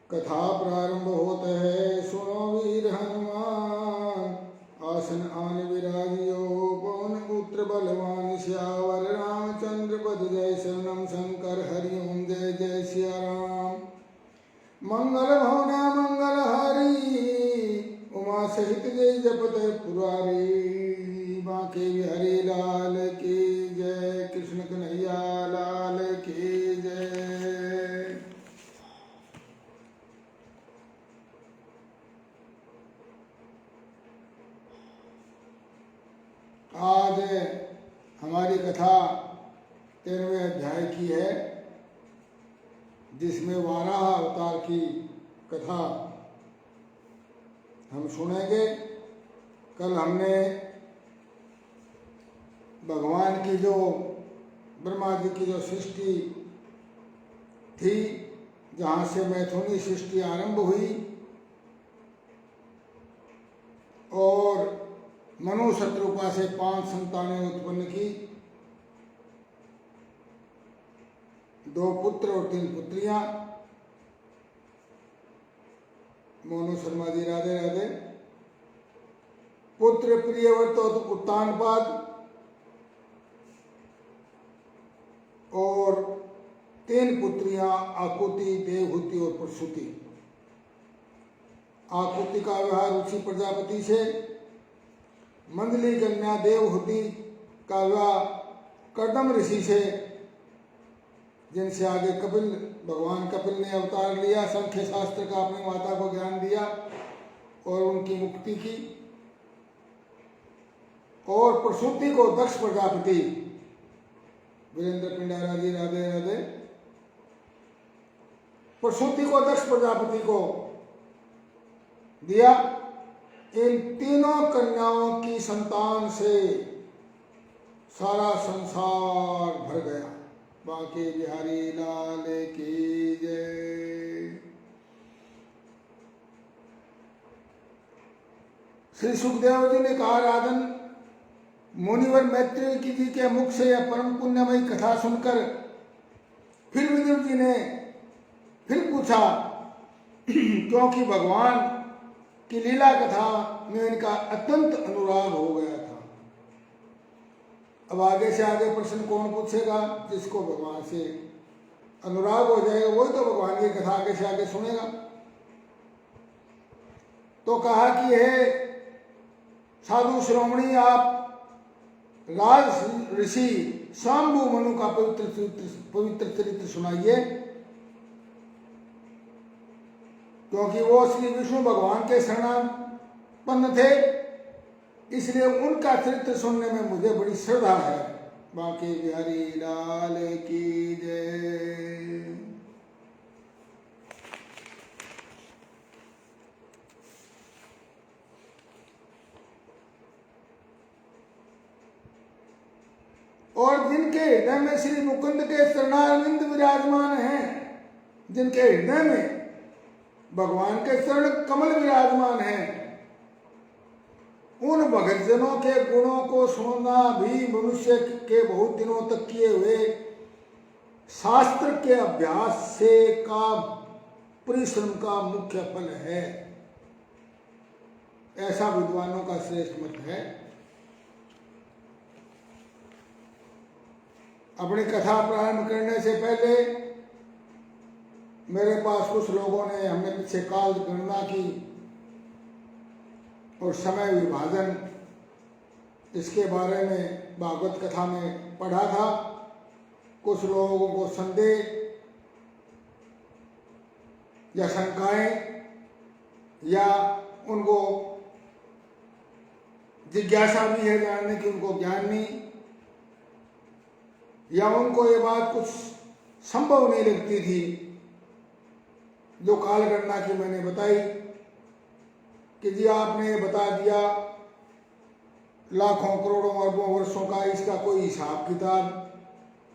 कथा प्रारंभ होता है, सुनो वीर हनुमान। आसन आन विराजियो, पवन पुत्र बलवान। श्यावर रामचंद्र पद जय, शरणम शंकर हरिओम जय जय सिया राम। मंगल भवन मंगल हारी, उमा सहित जय जपत पुरारी। बांके बिहारी लाल की जय, कृष्ण कन्हैया लाल की जय। आज हमारी कथा 13वें अध्याय की है, जिसमें वाराह अवतार की कथा हम सुनेंगे। कल हमने भगवान की जो ब्रह्मा जी की जो सृष्टि थी, जहाँ से मैथुनी सृष्टि आरंभ हुई और मनु शत्रुपा से 5 संतानें उत्पन्न की, 2 पुत्र और 3 पुत्रियां। मोनू शर्मा जी राधे राधे। पुत्र प्रियव्रत उत्तानपाद और 3 पुत्रियां आकुति, देवहूति और प्रसूति। आकुति का विवाह ऋषि प्रजापति से, मंदली कन्या देवहूति का विवाह कर्दम ऋषि से, जिनसे आगे भगवान कपिल ने अवतार लिया, संख्य शास्त्र का अपनी माता को ज्ञान दिया और उनकी मुक्ति की। और प्रसूति को दक्ष प्रजापति, वीरेंद्र पिंडारा जी राधे राधे। प्रसूति को दक्ष प्रजापति को दिया। इन तीनों कन्याओं की संतान से सारा संसार भर गया। बांके बिहारी लाल की जय। श्री सुखदेव जी ने कहा, राजन, मुनिवर मैत्रेय जी के मुख से यह परम पुण्यमयी कथा सुनकर फिर विदुर जी ने फिर पूछा, क्योंकि भगवान की लीला कथा में इनका अत्यंत अनुराग हो गया था। अब आगे से आगे प्रश्न कौन पूछेगा? जिसको भगवान से अनुराग हो जाएगा वही तो भगवान की कथा आगे से आगे सुनेगा। तो कहा कि हे साधु श्रोमणी, आप राज ऋषि शाम्भु मनु का पवित्र चरित्र सुनाइए, क्योंकि वो श्री विष्णु भगवान के शरणापन्न थे, इसलिए उनका चरित्र सुनने में मुझे बड़ी श्रद्धा है। बांके बिहारी लाल की जय। और जिनके हृदय में श्री मुकुंद के चरणारविंद विराजमान हैं, जिनके हृदय में भगवान के चरण कमल विराजमान हैं, उन भक्तजनों के गुणों को सुनना भी मनुष्य के बहुत दिनों तक किए हुए शास्त्र के अभ्यास से का परिश्रम का मुख्य फल है। ऐसा विद्वानों का श्रेष्ठ मत है। अपनी कथा प्रारंभ करने से पहले मेरे पास कुछ लोगों ने, हमने पीछे काल गणना की और समय विभाजन, इसके बारे में भागवत कथा में पढ़ा था। कुछ लोगों को संदेह या शंकाएं या उनको जिज्ञासा भी है जानने की, उनको ज्ञान नहीं, या उनको ये बात कुछ संभव नहीं लगती थी जो कालगणना की मैंने बताई कि जी आपने बता दिया लाखों करोड़ों अरबों वर्षों का, इसका कोई हिसाब किताब,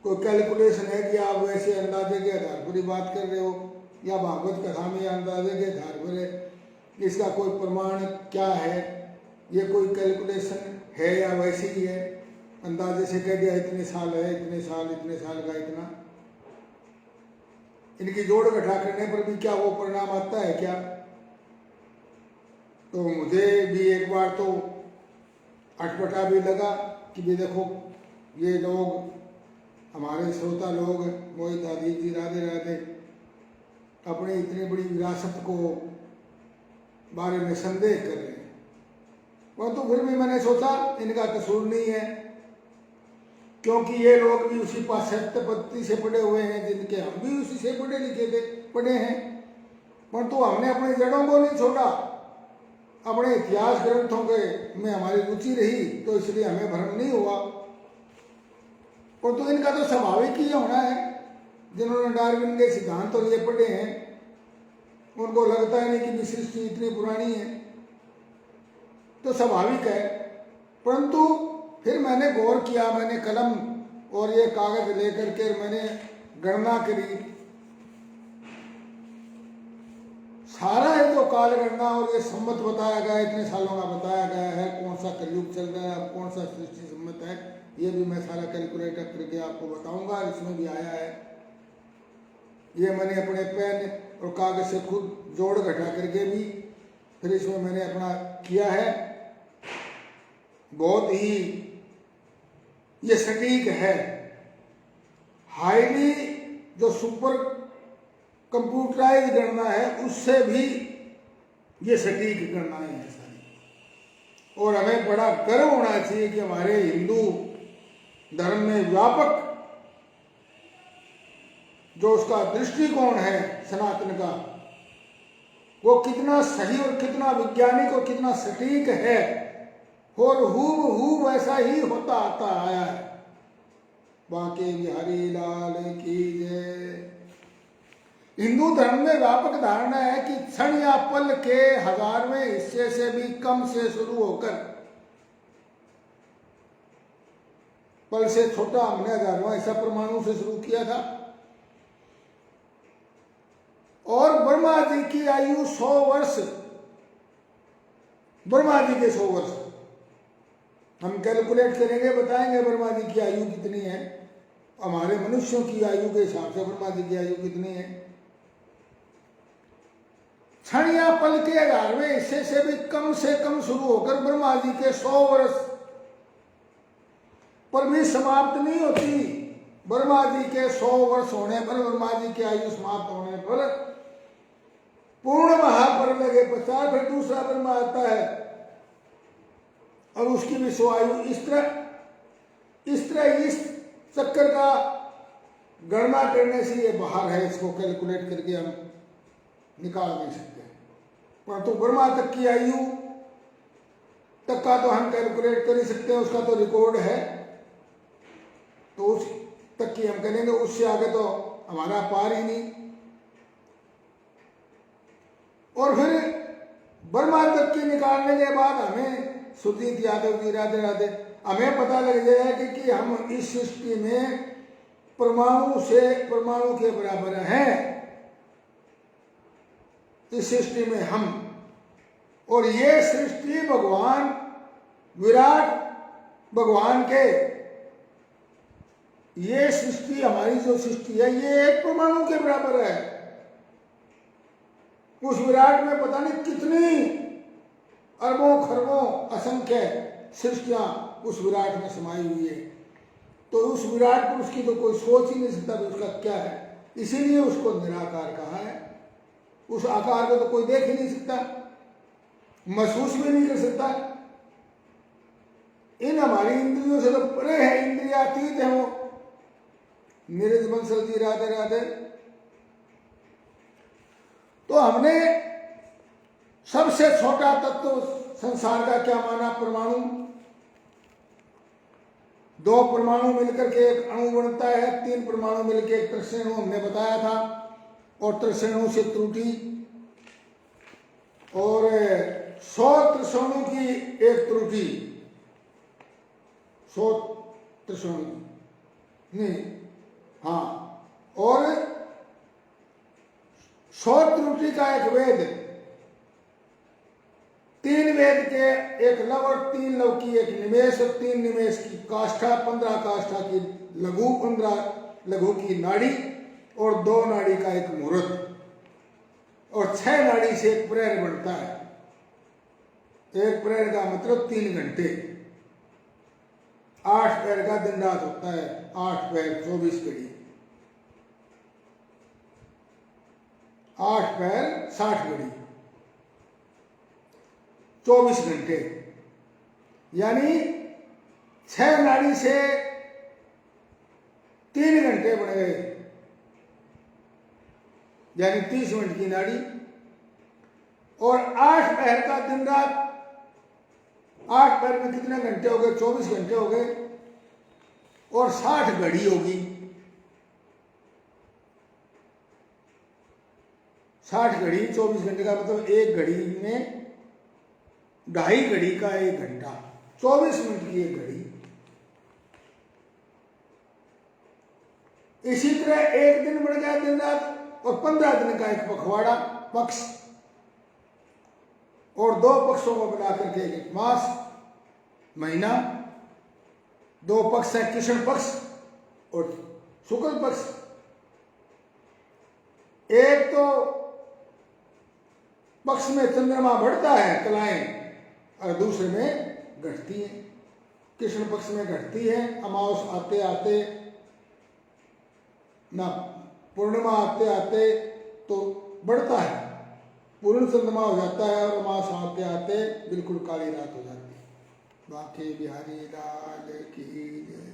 कोई कैलकुलेशन है कि आप वैसे अंदाजे के आधार पर ही बात कर रहे हो, या भागवत कथा में अंदाजे के आधार पर है, इसका कोई प्रमाण क्या है, ये कोई कैलकुलेशन है या वैसे ही है, अंदाजे से कह दिया इतने साल है, इतने साल का इतना। इनकी जोड़ घटा करने पर भी क्या वो परिणाम आता है क्या? तो मुझे भी एक बार तो अटपटा भी लगा कि भी देखो ये लोग, हमारे श्रोता लोग, मोहित आदि जी राधे राधे, अपनी इतनी बड़ी विरासत को बारे में संदेह कर रहे हैं। परंतु फिर भी मैंने सोचा इनका कसूर नहीं है, क्योंकि ये लोग भी उसी पाश्चात्य पद्धति से पढ़े हुए हैं जिनके हम भी उसी से पढ़े लिखे थे, पढ़े हैं। परंतु हमने अपनी जड़ों को नहीं छोड़ा, अपने इतिहास ग्रंथों के में हमारी रुचि रही, तो इसलिए हमें भ्रम नहीं हुआ। परंतु इनका तो स्वाभाविक ही होना है, जिन्होंने डार्विन के सिद्धांत और ये पढ़े हैं, उनको लगता है नहीं कि सृष्टि इतनी पुरानी है, तो स्वाभाविक है। परंतु फिर मैंने गौर किया, मैंने कलम और ये कागज लेकर के मैंने गणना करी, सारा है जो काल गणना और ये सम्मत बताया गया, इतने सालों का बताया गया है, कौन सा कलयुग चल रहा है, कौन सा सृष्टि सम्मत है, ये भी मैं सारा कैलकुलेट करके आपको बताऊंगा, इसमें भी आया है। ये मैंने अपने पेन और कागज से खुद जोड़ घटा करके भी फिर इसमें मैंने अपना किया है। बहुत ही ये सटीक है, हाईली जो सुपर कंप्यूटराइज गणना है उससे भी ये सटीक गणनाएं हैं सारी। और हमें बड़ा गर्व होना चाहिए कि हमारे हिंदू धर्म में व्यापक जो उसका दृष्टिकोण है सनातन का, वो कितना सही और कितना वैज्ञानिक और कितना सटीक है, और हूबहू वैसा ही होता आता आया है। बाकी बिहारी लाल की जय। हिंदू धर्म में व्यापक धारणा है कि क्षण या पल के 1000वें हिस्से से भी कम से शुरू होकर, पल से छोटा हमने 1000वां हिस्सा परमाणु से शुरू किया था, और ब्रह्मा जी की आयु 100 वर्ष, ब्रह्मा जी के 100 वर्ष हम कैलकुलेट करेंगे, बताएंगे ब्रह्मा जी की आयु कितनी है, हमारे मनुष्यों की आयु के हिसाब से ब्रह्मा जी की आयु कितनी है। क्षण या पल के 11वें हिस्से से भी कम से कम शुरू होकर ब्रह्मा जी के 100 वर्ष पर भी समाप्त नहीं होती। ब्रह्मा जी के 100 वर्ष होने पर, ब्रह्मा जी की आयु समाप्त होने पर पूर्ण महापर्व लगे 50, फिर दूसरा ब्रह्मा आता है और उसकी भी 100 आयु। इस चक्कर का गणना करने से ये बाहर है, इसको कैलकुलेट करके हम निकाल नहीं सकते। परंतु ब्रह्मा तक की आयु तक का तो हम कैलकुलेट कर ही सकते हैं, उसका तो रिकॉर्ड है, तो उस तक की हम करेंगे, उससे आगे तो हमारा पार ही नहीं। और फिर ब्रह्मा तक की निकालने के बाद हमें, सुजीत यादव जी राधे राधे, हमें पता लग जाएगा कि हम इस सृष्टि में परमाणु से परमाणु के बराबर हैं, इस सृष्टि में हम। और ये सृष्टि भगवान विराट भगवान के, ये सृष्टि हमारी जो सृष्टि है ये एक परमाणु के बराबर है। उस विराट में पता नहीं कितनी अरबों खरबों असंख्य सृष्टियां उस विराट में समाई हुई है। तो उस विराट पुरुष की तो कोई सोच ही नहीं सकता कि उसका क्या है, इसीलिए उसको निराकार कहा है। उस आकार को तो कोई देख ही नहीं सकता, महसूस भी नहीं कर सकता। इन हमारी इंद्रियों से तो परे है, इंद्रियातीत है वो। नीरज बंसल जी राधे राधे। तो हमने सबसे छोटा तत्व संसार का क्या माना? परमाणु। 2 परमाणु मिलकर के एक अणु बनता है, 3 परमाणु मिलकर एक त्रिश्रेणु हमने बताया था, और त्रिश्रेणु से त्रुटि, और 100 त्रिश्रेणु की एक त्रुटि, 100 त्रिश्रेणु नहीं, हाँ, और 100 त्रुटि का एक वेद, 3 वेद के एक लव और 3 लव की एक निमेष और 3 निमेष की काष्ठा, 15 काष्ठा की लघु, 15 लघु की नाड़ी, और 2 नाड़ी का एक मुहूर्त, और 6 नाड़ी से एक प्रहर बनता है। एक प्रहर का मतलब 3 घंटे, 8 पैर का दिन रात होता है, 8 पैर 24 घड़ी, 8 पैर 60 घड़ी, 24 घंटे, यानी 6 नाड़ी से 3 घंटे बन गए, यानी 30 मिनट की नाड़ी, और 8 पहर का दिन रात, 8 पहर में कितने घंटे हो गए? 24 घंटे हो गए, और 60 घड़ी होगी, 60 घड़ी 24 घंटे का मतलब एक घड़ी में 2.5 घड़ी का 1 घंटा, 24 मिनट की 1 घड़ी। इसी तरह एक दिन बढ़ गया दिन रात, और 15 दिन का एक पखवाड़ा, पक्ष, और 2 पक्षों को मिला करके एक मास, महीना। 2 पक्ष है, कृष्ण पक्ष और शुक्ल पक्ष। एक तो पक्ष में चंद्रमा बढ़ता है कलाएं, और दूसरे में घटती है। कृष्ण पक्ष में घटती है, अमावस आते आते ना, पूर्णिमा आते आते तो बढ़ता है, पूर्ण चंद्रमा हो जाता है, और अमावस आते आते बिल्कुल काली रात हो जाती है। बाकी बिहारी लाल की जय।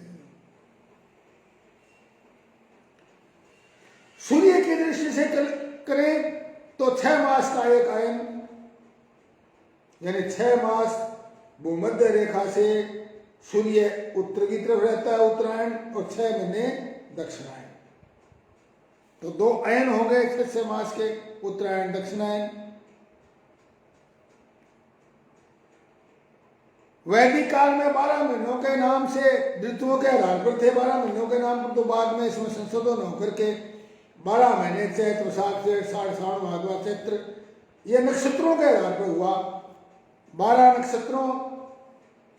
सूर्य की दृष्टि से करें तो 6 मास का एक आयन, यानी 6 मास भूमध्य रेखा से सूर्य उत्तर की तरफ रहता है, उत्तरायण, और 6 महीने दक्षिणायन। तो 2 अयन हो गए 6 मास के, उत्तरायण दक्षिणायन। वैदिक काल में 12 महीनों के नाम से ऋतुओं के आधार पर थे, 12 महीनों के नाम पर, तो बाद में इसमें संशोधन होकर के 12 महीने चैत्र, वैशाख, जेठ, साढ़, सावन, भादवा, चैत्र, ये नक्षत्रों के आधार पर हुआ। 12 नक्षत्रों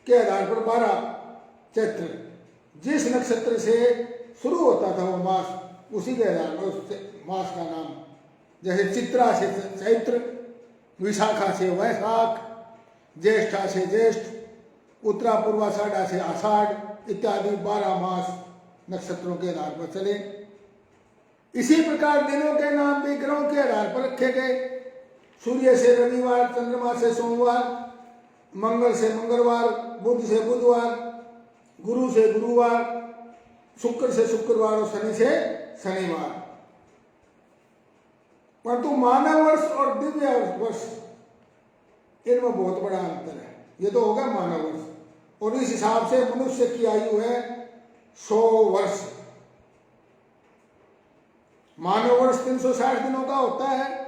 के आधार पर 12 चैत्र, जिस नक्षत्र से शुरू होता था वो मास, उसी के आधार पर उस मास का नाम, जैसे चित्रा से चैत्र, विशाखा से वैशाख, ज्येष्ठा से ज्येष्ठ, उत्तरा पूर्वाषाढ़ा से आषाढ़, इत्यादि 12 मास नक्षत्रों के आधार पर चले। इसी प्रकार दिनों के नाम भी ग्रहों के आधार पर रखे गए। सूर्य से रविवार, चंद्रमा से सोमवार, मंगल से मंगलवार, बुध से बुधवार, गुरु से गुरुवार, शुक्र से शुक्रवार, और शनि से शनिवार। परंतु मानव वर्ष और दिव्य वर्ष, इनमें बहुत बड़ा अंतर है। ये तो होगा मानव वर्ष, और इस हिसाब से मनुष्य की आयु है 100 वर्ष। मानव वर्ष 360 दिनों का होता है,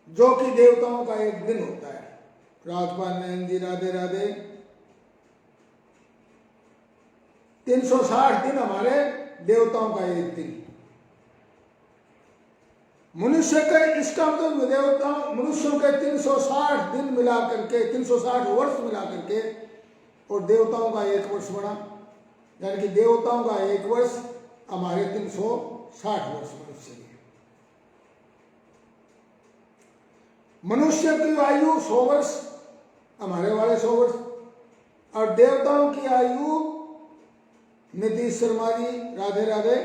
जो कि देवताओं का एक दिन होता है। राजपाल नयन जी राधे राधे। 360 दिन हमारे देवताओं का एक दिन। मनुष्य के, इसका मतलब देवताओं, मनुष्यों के 360 दिन मिला करके, 360 वर्ष मिला करके, और देवताओं का एक वर्ष बना, यानी कि देवताओं का एक वर्ष हमारे 360 वर्ष मनुष्य के। मनुष्य की आयु 100 वर्ष, हमारे वाले 100 वर्ष, और देवताओं की आयु, नीतीश शर्मा जी राधे राधे,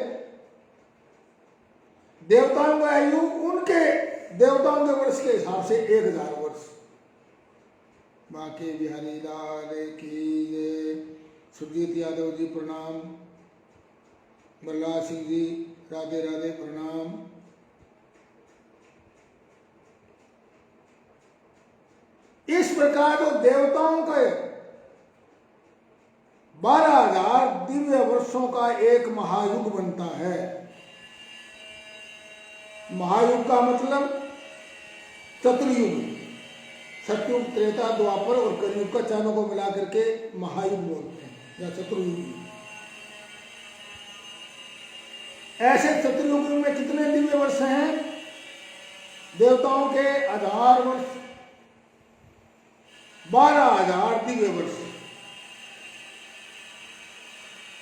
देवताओं की आयु उनके देवताओं के वर्ष के हिसाब से 1000 वर्ष। बाकी बिहारी लाल की जय। सुरजीत यादव जी प्रणाम। बल्लाल सिंह जी, राधे राधे, प्रणाम। इस प्रकार जो देवताओं के 12,000 दिव्य वर्षों का एक महायुग बनता है। महायुग का मतलब चतुर्युग, सतयुग, त्रेता, द्वापर और कलयुग का चारों को मिला करके महायुग बोलते हैं या चतुर्युग। ऐसे चतुर्युग में कितने दिव्य वर्ष हैं? देवताओं के 1000 वर्ष, 12,000 दिव्य वर्ष,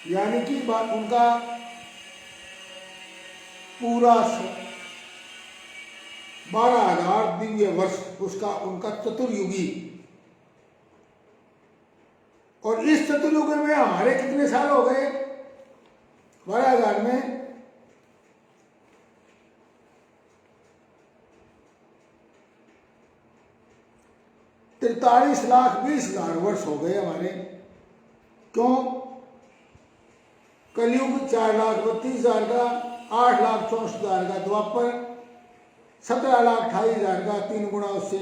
यानी कि उनका पूरा 12,000 दिव्य वर्ष, उसका उनका चतुर्युगी। और इस चतुर्युग में हमारे कितने साल हो गए? 12,000 में 43,20,000 वर्ष हो गए हमारे। क्यों? कलयुग 4,32,000 का, 8,64,000 का द्वापर, 17,28,000 का, 3 गुणा उससे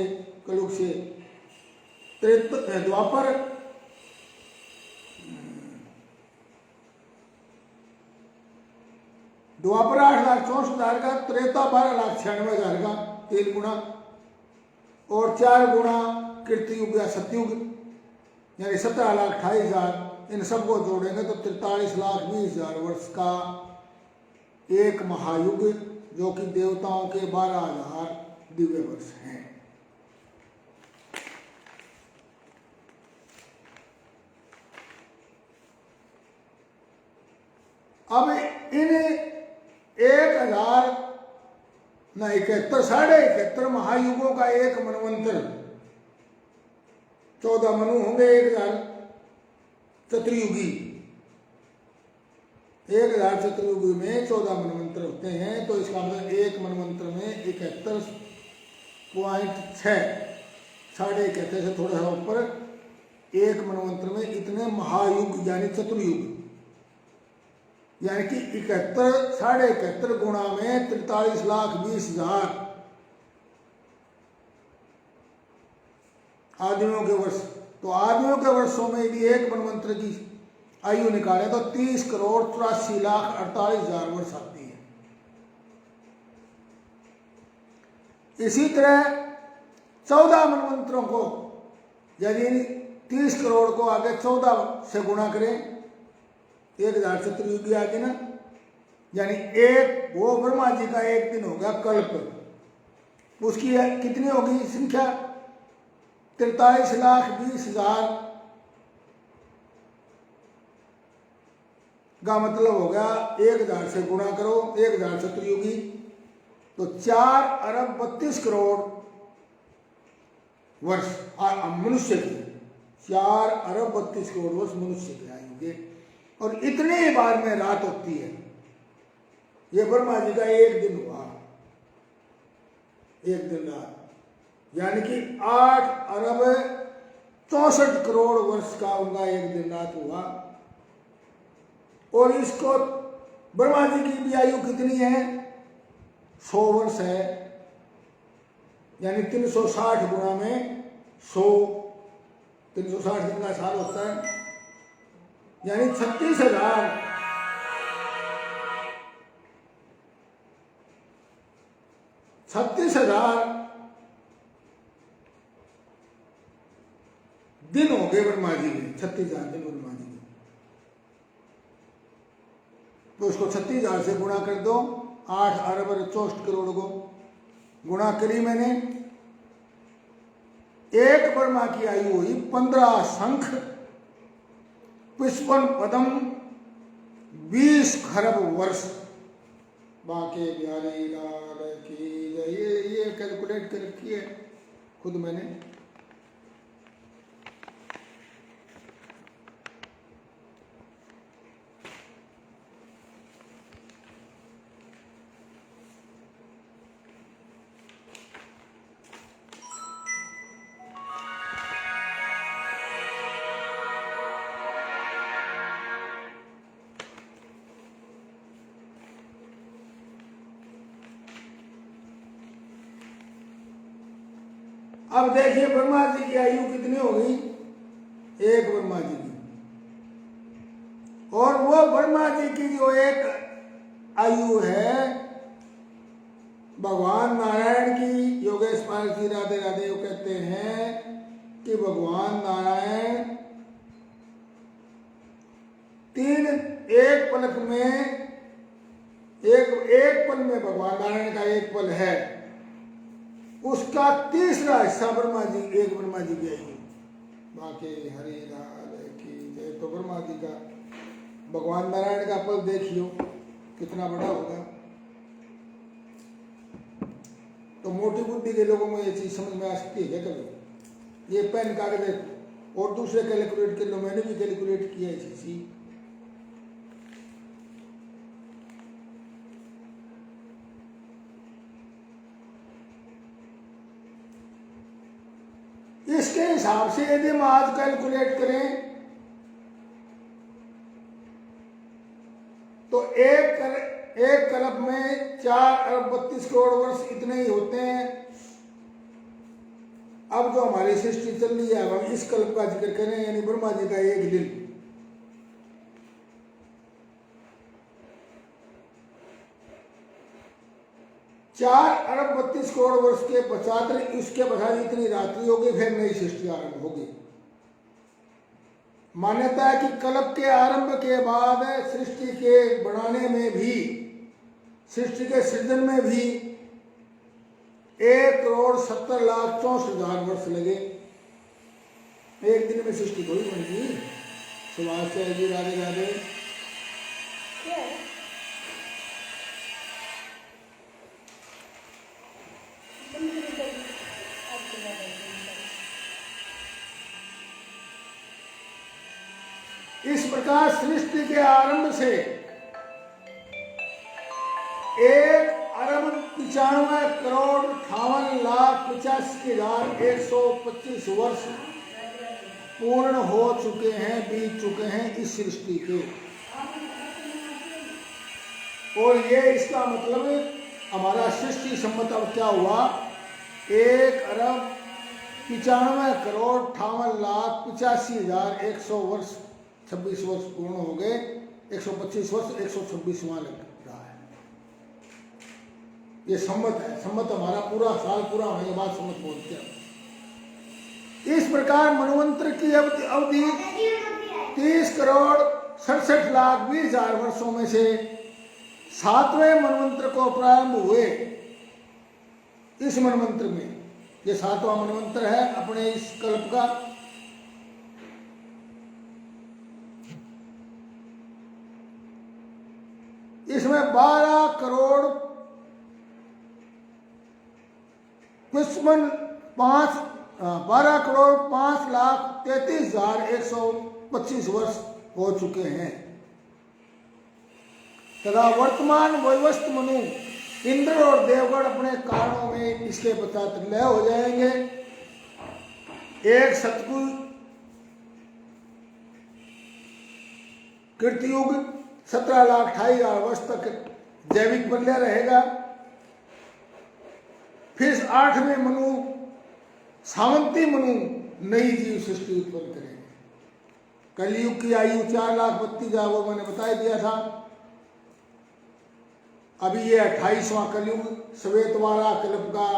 कलयुग से द्वापर, द्वापर 8,64,000 का, त्रेता 12,96,000 का, 3 गुणा, और 4 गुणा कृतयुग या सतयुग यानी 17,28,000। इन सबको जोड़ेंगे तो 43,20,000 वर्ष का एक महायुग, जो कि देवताओं के 12,000 दिव्य वर्ष हैं। अब इन 1,000 ना 71, 71.5 महायुगों का एक मनवंतर, 14 मनु होंगे 1,000 चतुर्युगी। 1,000 चतुर्युगी में 14 मनवंतर होते हैं, तो इसका मतलब एक मनवंतर में 71.6, 71.5 से थोड़ा सा ऊपर, एक मनवंतर में इतने महायुग यानी चतुर्युग, यानी कि 71, 71.5 गुणा में 43,20,000 आदमियों के वर्ष। तो आदमियों के वर्षों में यदि एक मनवंतर की आयु निकालें तो 30,84,48,000 वर्ष आती है। इसी तरह 14 मनवंतरों को यदि 30 करोड़ को आगे 14 से गुणा करें, 1,000 चतुर्युगी आगे ना, यानी एक वो ब्रह्मा जी का एक दिन होगा कल्प, उसकी कितनी होगी संख्या? 43,20,000 का मतलब हो गया 1,000 से गुणा करो 1,000 चतुर्युगी, तो 4,32,00,00,000 वर्ष मनुष्य के, 4,32,00,00,000 वर्ष मनुष्य के आएंगे। और इतने ही बार में रात होती है। ये ब्रह्मा जी का एक दिन हुआ, एक दिन रात, यानी कि 8,64,00,00,000 वर्ष का उनका एक दिन रात हुआ। और इसको ब्रह्मा जी की भी आयु कितनी है? 100 वर्ष है, यानी 360 गुणा में 100, 360 दिन का साल होता है, यानी 36,000 दिन हो गए ब्रह्मा जी के, 36,000 दिन ब्रह्मा जी के। तो इसको 36,000 से गुणा कर दो, 8,64,00,00,000 को गुणा करी मैंने। एक ब्रह्मा की आयु हुई 15 शंख 55 पदम 20 खरब वर्ष। बाके बिहारी लाल की जय। ये कैलकुलेट कर रखी है खुद मैंने। अब देखिए ब्रह्मा जी की आयु कितनी हो गई, एक ब्रह्मा जी की, और वो ब्रह्मा जी की जो एक आयु है भगवान नारायण की, योगेश पाल जी राधे राधे वो कहते हैं कि भगवान नारायण एक पलक में एक पल में भगवान नारायण का एक पल है, उसका तीसरा हिस्सा ब्रह्मा जी, एक ब्रह्मा जी की आयु। बाकी हरि राधे की जय। तो ब्रह्मा जी का, भगवान नारायण का पल देखियो कितना बड़ा होगा। तो मोटी बुद्धि के लोगों में ये चीज समझ में आ सकती है क्या कभी? ये पेन कागज देखो और दूसरे कैलकुलेट कर लो, मैंने भी कैलकुलेट किया है चीज। इसके हिसाब से यदि हम आज कैलकुलेट करें तो एक कल्प में 4 अरब 32 करोड़ वर्ष इतने ही होते हैं। अब जो हमारी सृष्टि चल रही है, हम इस कल्प का जिक्र करें, यानी ब्रह्मा जी का एक दिन। चार अरब 32 करोड़ वर्ष के पश्चात उसके पश्चात इतनी रात्रि होगी, फिर नई सृष्टि आरंभ होगी। मान्यता है कि कल्प के आरंभ के बाद सृष्टि के बनाने में भी, सृष्टि के सृजन में भी 1,70,64,00,000 वर्ष लगे। एक दिन में सृष्टि थोड़ी बन गई। सुभाष जी राधे राधे। इस प्रकार सृष्टि के आरंभ से 1,95,58,85,125 वर्ष पूर्ण हो चुके हैं, बीत चुके हैं इस सृष्टि के। और ये इसका मतलब हमारा सृष्टि संमत अब क्या हुआ, 1,95,58,85,100 वर्ष 26 वर्ष पूर्ण हो गए। 125 वर्ष 126वां लग रहा है। ये सम्मत है। सम्मत हमारा पूरा साल पूरा होने के बाद सम्मत बोलते हैं। इस प्रकार मनवंतर की अवधि 30,67,20,000 वर्षों में से 7वें मनवंतर को प्रारंभ हुए। इस मनवंतर में, ये 7वां मनवंतर है अपने इस कल्प का। इसमें 12 करोड़ 5,33,125 वर्ष हो चुके हैं तथा वर्तमान वैवस्वत मनु इंद्र और देवगण अपने कारणों में इसके पश्चात लय हो जाएंगे। एक सतयुग कृतयुग 17,28,000 वर्ष तक जैविक प्रलय रहेगा। फिर 8वें मनु सावंती मनु नई जीव सृष्टि उत्पन्न करेंगे। कलयुग की आयु 4,32,000 वो मैंने बता दिया था। अभी ये 28वां कलयुग श्वेतवारा कल्प का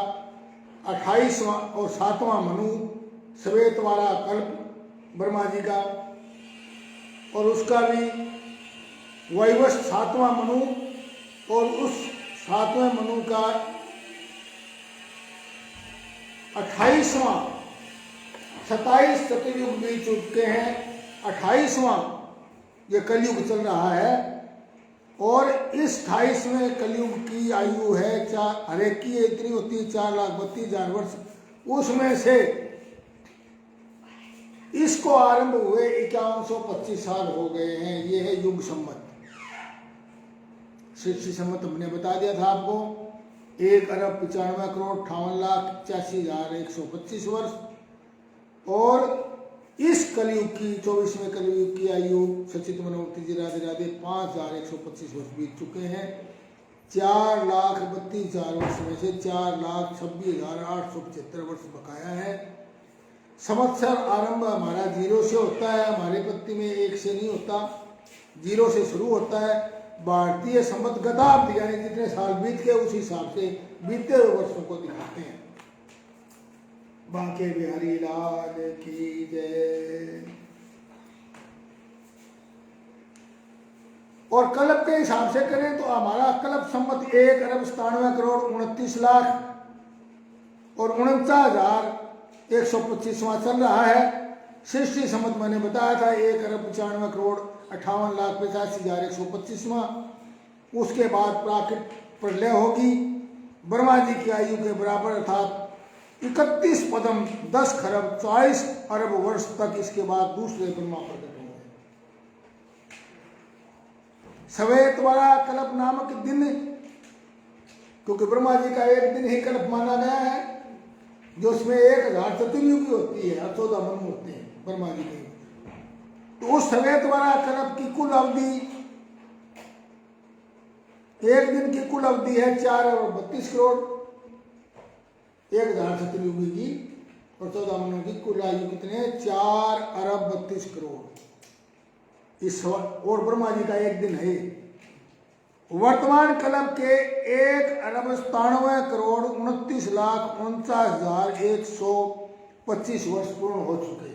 28वां और 7वां मनु श्वेतवारा कल्प ब्रह्मा जी का, और उसका भी वैवस्वत 7वां मनु, और उस 7वें मनु का 28वां 27 सतयुग बीत चुके हैं। 28वां ये कलयुग चल रहा है। और इस 28वें कलयुग की आयु है हर एक की इतनी होती है 4,32,000 वर्ष। उसमें से इसको आरंभ हुए 5125 साल हो गए हैं। ये है युग सम्मत। सृष्टि सम्मत हमने बता दिया था आपको, 1,95,58,85,125 वर्ष। और इस कलयुग की 24वें कलयुग की आयु सचित मनोवर्ती जी राधे राधे 5,125 वर्ष बीत चुके हैं। 4,32,000 वर्ष में से 4,26,875 वर्ष बकाया है। संवत्सर आरंभ हमारा 0 से होता है, हमारे पत्ती में 1 से नहीं होता, 0 से शुरू होता है। भारतीय संवत गताब्दी यानी जितने साल बीत के उस हिसाब से बीते हुए वर्षों को दिखाते हैं। बांके बिहारी लाल की जय। और कल्प के हिसाब से करें तो हमारा कल्प संवत 1,97,39,00,000 और 49,125वां चल रहा है। सृष्टि संवत मैंने बताया था 1,95,58,85,125वां। उसके बाद प्राकृत प्रलय होगी। ब्रह्मा जी की आयु के बराबर अर्थात 31 पदम 10 खरब 40 अरब वर्ष तक। इसके बाद दूसरे ब्रह्मा प्रकट होंगे। श्वेत वाला कल्प नामक दिन, क्योंकि ब्रह्मा जी का एक दिन ही कल्प माना गया है, जो उसमें 1000 चतुर्युगी होती है, 14 मनु होते हैं ब्रह्मा जी के। तो उस श्वेत वाला कल्प की कुल अवधि, एक दिन की कुल अवधि है 4 अरब 32 करोड़। 1000 चतुर्युगी की और 14 मनु की कुल आयु कितने है? 4 अरब 32 करोड़। इस और ब्रह्मा जी का एक दिन है। वर्तमान कल्प के 1,97,29,49,125 वर्ष पूर्ण हो चुके,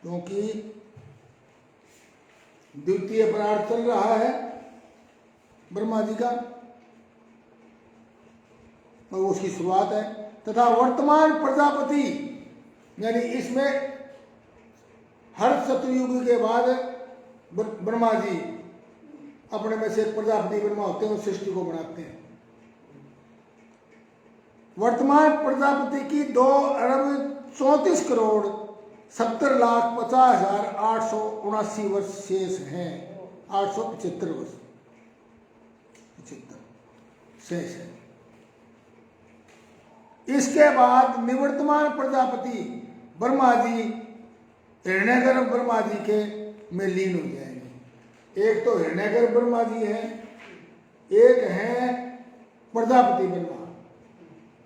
क्योंकि द्वितीय परार्थ चल रहा है ब्रह्मा जी का, तो उसकी शुरुआत है। तथा वर्तमान प्रजापति यानी इसमें हर चतुर्युगी के बाद ब्रह्मा जी अपने में से एक प्रजापति ब्रह्मा होते हैं, उस सृष्टि को बनाते हैं। वर्तमान प्रजापति की 2 अरब 34 करोड़ 70,50,879 वर्ष शेष हैं। 875 वर्ष 75 शेष है। इसके बाद निवर्तमान प्रजापति ब्रह्मा जी हिरण्यगर्भ ब्रह्मा जी के में लीन हो जाएंगे। एक तो हिरण्यगर्भ ब्रह्मा जी हैं, एक है प्रजापति ब्रह्मा।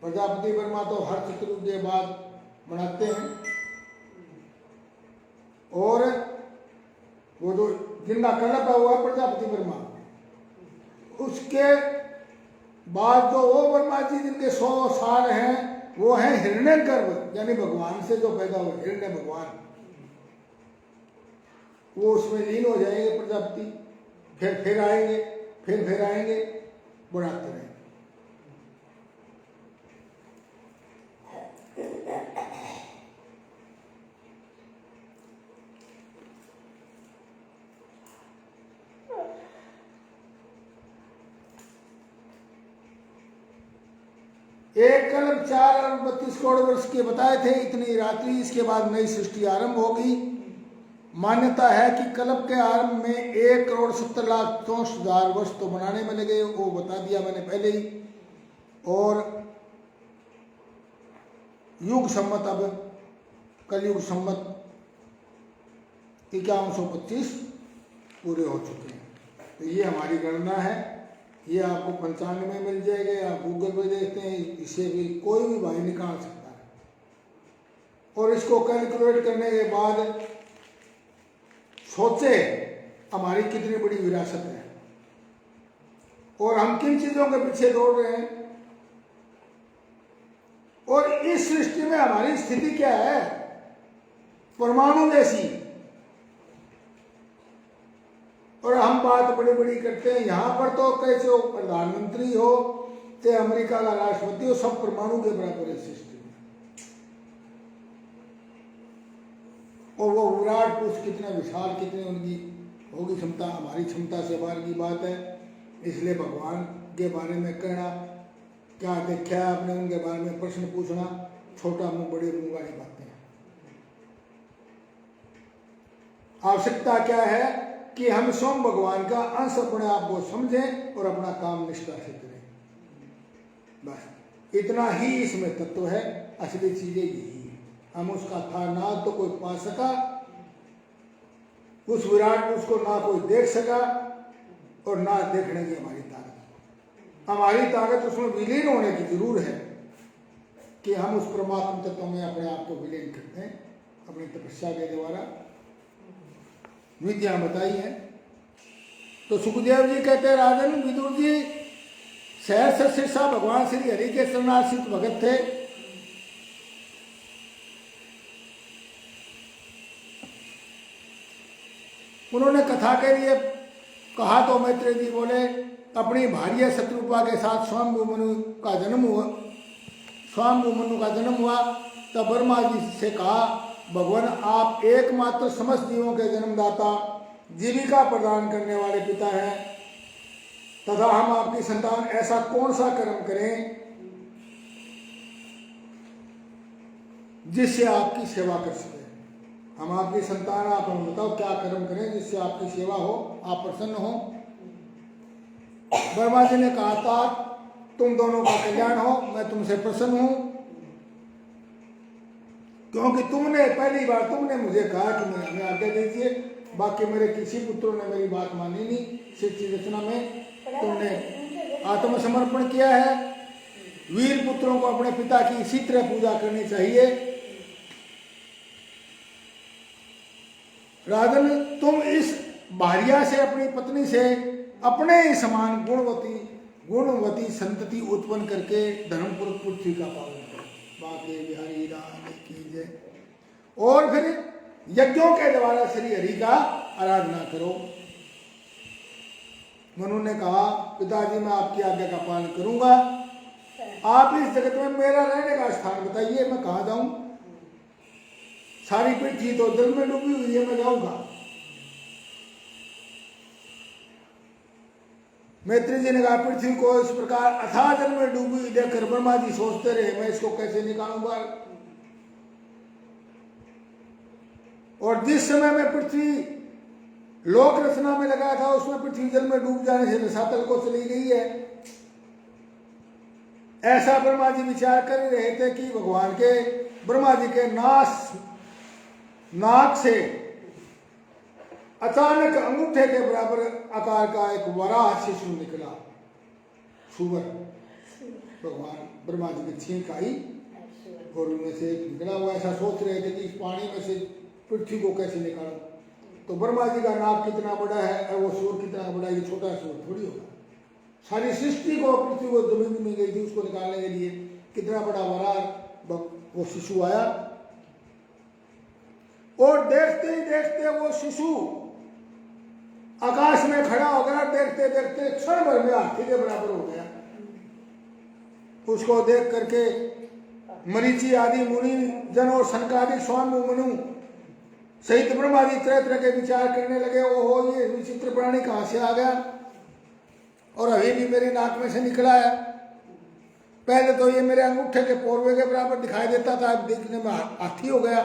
प्रजापति ब्रह्मा तो हर चतुर्युग के बाद बनाते हैं, और वो जो जिनका कल्प हुआ प्रजापति ब्रह्मा, उसके बाद जो वो ब्रह्मा जी जिनके 100 साल हैं वो हैं हिरण्यगर्भ यानी भगवान से जो पैदा हुए हिरण्य भगवान। वो उसमें लीन हो जाएंगे प्रजापति, फिर आएंगे, फिर आएंगे, बढ़ाते रहेंगे। एक कल्प 4 अरब 32 करोड़ वर्ष के बताए थे, इतनी रात्रि। इसके बाद नई सृष्टि आरंभ होगी। मान्यता है कि कल्प के आरंभ में 1,70,64,000 वर्ष तो बनाने में लगे, वो बता दिया मैंने पहले ही। और युग सम्मत, अब कलयुग सम्मत 5125 पूरे हो चुके हैं। तो ये हमारी गणना है, ये आपको पंचांग में मिल जाएगा, आप गूगल पे देखते हैं, इसे भी कोई भी भाई निकाल सकता है। और इसको कैलकुलेट करने के बाद सोचे हमारी कितनी बड़ी विरासत है और हम किन चीजों के पीछे दौड़ रहे हैं, और इस सृष्टि में हमारी स्थिति क्या है, परमाणु जैसी। और हम बात बड़ी बड़ी करते हैं, यहां पर तो कैसे हो, प्रधानमंत्री हो चाहे अमेरिका का राष्ट्रपति हो, सब परमाणु के बराबर है सृष्टि में। और वो विराट पुरुष कितना विशाल, कितनी उनकी होगी क्षमता, हमारी क्षमता से बाहर की बात है। इसलिए भगवान के बारे में कहना, क्या देखा आपने, उनके बारे में प्रश्न पूछना, छोटा मुंह बड़े मुंह वाली बातें हैं। आवश्यकता क्या है कि हम स्वयं भगवान का अंश अपने आप को समझें और अपना काम निष्ठा से करें। बस इतना ही इसमें तत्व है, असली चीजें यही है। हम उसका था ना तो कोई पा सका, उस विराट पुरुष को ना कोई देख सका, और ना देखने की हमारी ताकत। हमारी ताकत उसमें विलीन होने की जरूर है कि हम उस परमात्मा तत्व में अपने आप को विलीन करते हैं अपनी तपस्या के द्वारा, विद्या बताई है। तो सुखदेव जी कहते हैं, राजन विदुर जी सहस्र शीर्षा भगवान श्री हरि के शरणाश्रित भगत थे। उन्होंने कथा के लिए कहा तो मैत्रेय जी बोले, अपनी भार्य शत्रुपा के साथ स्वयंभू मनु का जन्म हुआ। स्वयंभू मनु का जन्म हुआ तब ब्रह्मा जी से कहा, भगवान आप एकमात्र समस्त जीवों के जन्मदाता, जीविका प्रदान करने वाले पिता हैं, तथा हम आपकी संतान ऐसा कौन सा कर्म करें जिससे आपकी सेवा कर सके। हम आपकी संतान, आप हमें बताओ क्या कर्म करें जिससे आपकी सेवा हो, आप प्रसन्न हो। ब्रह्मा जी ने कहा था, तुम दोनों का कल्याण हो, मैं तुमसे प्रसन्न हूं, क्योंकि तुमने पहली बार तुमने मुझे कहा कि हमें आज्ञा दीजिए, बाकी मेरे किसी पुत्रों ने मेरी बात मानी नहीं। सृष्टि रचना में तुमने आत्मसमर्पण किया है। वीर पुत्रों को अपने पिता की इसी तरह पूजा करनी चाहिए। राजन तुम इस भार्या से, अपनी पत्नी से अपने ही समान गुणवती संतति उत्पन्न करके धर्मपुर पृथ्वी का पालन करो। बाकी बिहारी राम की जय। और फिर यज्ञों के द्वारा श्री हरि का आराधना करो। मनु ने कहा, पिताजी मैं आपकी आज्ञा का पालन करूंगा, आप इस जगत में मेरा रहने का स्थान बताइए, मैं कहाँ जाऊं। सारी पृथ्वी तो जल में डूबी हुई है, मैं जाऊंगा। मैत्री जी ने कहा, पृथ्वी को इस प्रकार अथाह जल में डूबी हुई देखकर ब्रह्मा जी सोचते रहे, मैं इसको कैसे निकालूंगा। और जिस समय में पृथ्वी लोक रचना में लगा था, उसमें पृथ्वी जल में डूब जाने से रसातल को चली गई है। ऐसा ब्रह्मा जी विचार कर रहे थे कि भगवान के, ब्रह्मा जी के नाक से अचानक अंगूठे के बराबर आकार का एक वराह शिशु निकला, सुवर। भगवान ब्रह्मा जी की छींक आई और उनमें से एक निकला। वो ऐसा सोच रहे थे कि इस पानी में से पृथ्वी को कैसे निकालूं। तो ब्रह्मा जी का नाक कितना बड़ा है और वो सूर कितना बड़ा है, ये छोटा सूर थोड़ी होगा। सारी सृष्टि को, पृथ्वी को जमीन में गई थी, उसको निकालने के लिए कितना बड़ा वराह वो शिशु आया। और देखते ही देखते वो शिशु आकाश में खड़ा हो गया। देखते देखते क्षण भर में हाथी के बराबर हो गया। उसको देख करके मरीचि आदि मुनि जन और सनकादि स्वयं मनु सहित ब्रह्मा जी तरह तरह के विचार करने लगे, ओहो ये विचित्र प्राणी कहाँ से आ गया और अभी भी मेरी नाक में से निकला है। पहले तो ये मेरे अंगूठे के पोरवे के बराबर दिखाई देता था, अब देखने में हाथी हो गया,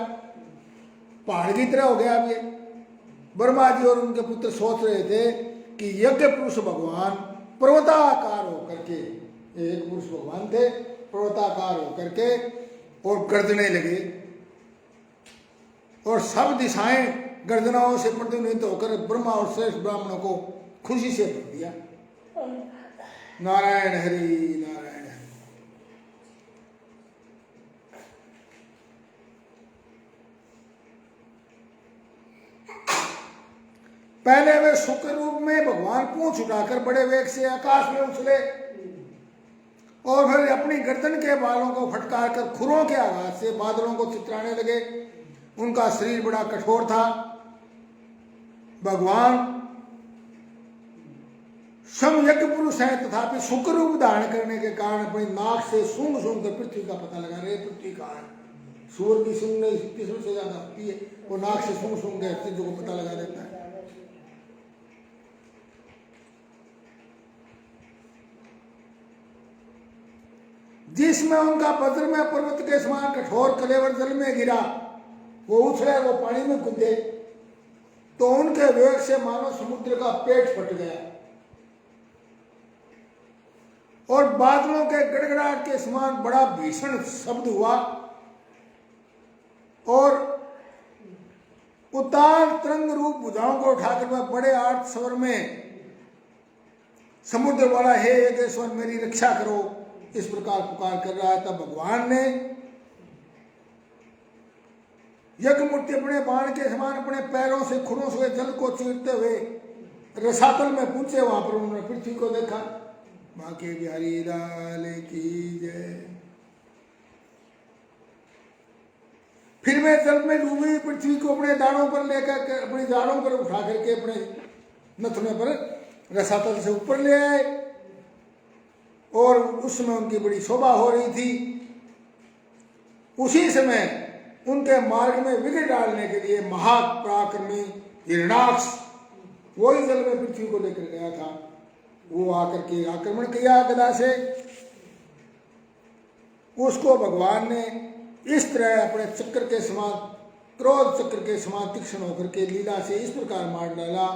पहाड़ की तरह हो गया। अब ये ब्रह्मा जी और उनके पुत्र सोच रहे थे कि यज्ञ पुरुष भगवान पर्वताकार होकर के, एक पुरुष भगवान थे, पर्वताकार होकर के और गर्जने लगे और सब दिशाएं गर्जनाओं से प्रतिध्वनित होकर ब्रह्मा और श्रेष्ठ ब्राह्मणों को खुशी से भर दिया। नारायण हरि नारायण हरि। पहले वे शुक्र रूप में भगवान पूंछ उठाकर बड़े वेग से आकाश में उछले और फिर अपनी गर्दन के बालों को फटकार कर खुरों के आघात से बादलों को चितराने लगे। उनका शरीर बड़ा कठोर था। भगवान सम यज्ञ पुरुष है, तथापि शुक्र रूप धारण करने के कारण अपनी नाक से सूंघ सूंघ कर पृथ्वी का पता लगा रहे। पृथ्वी कहाँ है? सूर की सूंघने किस्म से ज्यादा होती है, वो नाक से सूंघ सूंघ के चीजों को पता लगा देता है। जिसमें उनका वज्र में पर्वत के समान कठोर कलेवर जल में गिरा, वो उछले, वो पानी में कूदे तो उनके वेग से मानो समुद्र का पेट फट गया और बादलों के गड़गड़ाहट के समान बड़ा भीषण शब्द हुआ और उतार तरंग रूप भुजाओं को उठाकर वह बड़े आर्त स्वर में समुद्र वाला हे यज्ञेश्वर मेरी रक्षा करो, इस प्रकार पुकार कर रहा है। तब भगवान ने यज्ञ मूर्ति अपने बाण के समान अपने पैरों से खुरों से जल को चीरते हुए रसातल में पहुंचे। वहां पर उन्होंने पृथ्वी को देखा। बांके बिहारी लाल की जय। फिर वे जल में डूबी पृथ्वी को अपने दाढ़ों पर लेकर, अपनी दाढ़ों पर उठा करके अपने नथुने पर रसातल से ऊपर ले आए। और उस समय उनकी बड़ी शोभा हो रही थी। उसी समय उनके मार्ग में विघ्न डालने के लिए महापराक्रमी हिरणाक्ष वही जल में पृथ्वी को लेकर गया था। वो आकर के आक्रमण किया गदा से। उसको भगवान ने इस तरह अपने चक्र के समान, क्रोध चक्र के समान तीक्ष्ण होकर के लीला से इस प्रकार मार डाला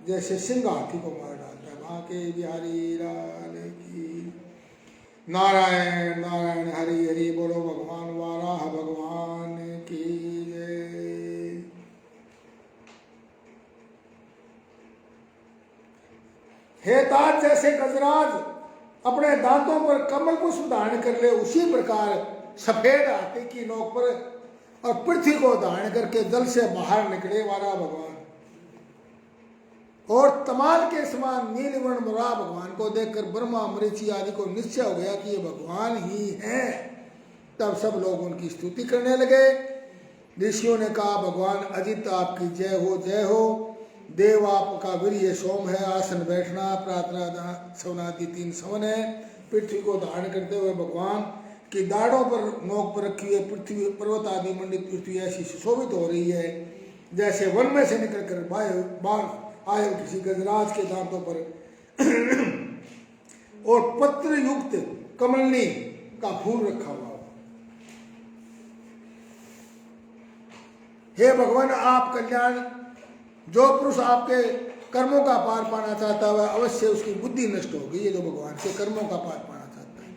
जैसे सिंह हाथी को मार डालता है। वहां के बिहारी लाल की नारायण नारायण हरि हरि बोलो भगवान वाराह भगवान की जय। हे तात जैसे गजराज अपने दांतों पर कमल पुष्प धारण कर ले, उसी प्रकार सफेद हाथी की नोक पर और पृथ्वी को धारण करके जल से बाहर निकले वाला भगवान। और तमाल के समान नीलवर्ण मुरा भगवान को देखकर ब्रह्मा मरीचि आदि को निश्चय हो गया कि ये भगवान ही हैं। तब सब लोग उनकी स्तुति करने लगे। ऋषियों ने कहा भगवान अजित आपकी जय हो जय हो। देव आपका वीर्य सोम है, आसन बैठना प्रार्थना सवनादि 3 सवन है। पृथ्वी को धारण करते हुए भगवान की दाढ़ों पर नोक पर रखी हुई पृथ्वी पर्वत आदि मंडित पृथ्वी ऐसी सुशोभित हो रही है जैसे वन में से निकल कर बाढ़ आए किसी गजराज के दांतों पर और पत्र युक्त कमलनी का फूल रखा हुआ। हे भगवान आप कल्याण, जो पुरुष आपके कर्मों का पार पाना चाहता है अवश्य उसकी बुद्धि नष्ट होगी। ये जो भगवान के कर्मों का पार पाना चाहता है,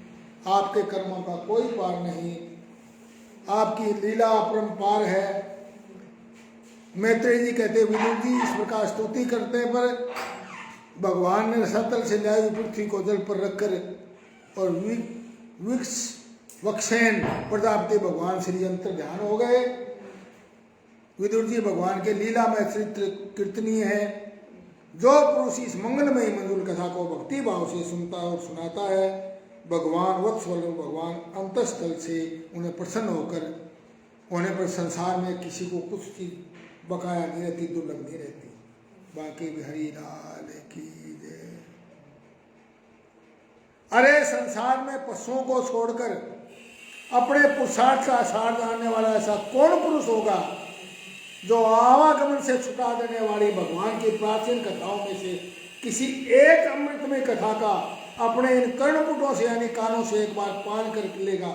आपके कर्मों का कोई पार नहीं। आपकी लीला अपरंपार है। मैत्रेय जी कहते विदुर जी इस प्रकार स्तुति करते पर भगवान ने रसातल से लाई पृथ्वी को जल पर रखकर और वक्षेन प्रजापति भगवान श्री अंतर ध्यान हो गए। विदुर जी भगवान के लीला में चरित्र कीर्तनीय है। जो पुरुष इस मंगलमयी मंजुल कथा को भक्ति भाव से सुनता और सुनाता है, भगवान वत्सल भगवान अंतस्थल से उन्हें प्रसन्न होकर होने पर संसार में किसी को कुछ चीज बकाया नहीं रहती, दुर्लभ नहीं रहती। बाकी बिहारी लाल की जय। अरे संसार में पशुओं को छोड़कर अपने पुरुषार्थ का सार जानने वाला ऐसा कौन पुरुष होगा जो आवागमन से छुटा देने वाली भगवान की प्राचीन कथाओं में से किसी एक अमृतमय कथा का अपने इन कर्णपुटों से यानी कानों से एक बार पान कर लेगा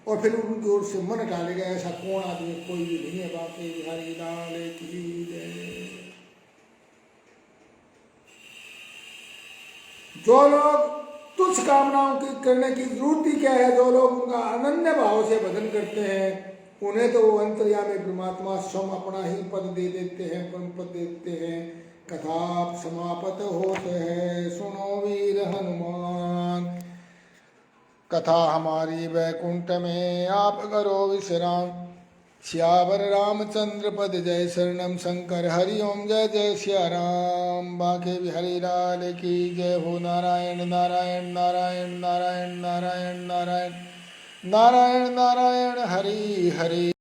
और फिर उनकी ओर से मन डालेगा। ऐसा कौन आदमी कोई भी नहीं है। बाकी बिहारी लाल की जय। जो लोग तुच्छ कामनाओं की करने की जरूरत ही क्या है, जो लोग उनका अनन्य भाव से भजन करते हैं उन्हें तो वो अंतर्यामी परमात्मा स्वयं अपना ही पद दे देते हैं, परम पद देते हैं। कथा समापत होते हैं, सुनो वीर हनुमान। कथा हमारी वैकुंठ में आप करो विश्राम। श्यावर रामचंद्र पद जय शरणम शंकर हरिओम जय जय श्या राम। बाके बिहारी लाल की जय हो। नारायण नारायण नारायण नारायण नारायण नारायण नारायण नारायण हरि हरि।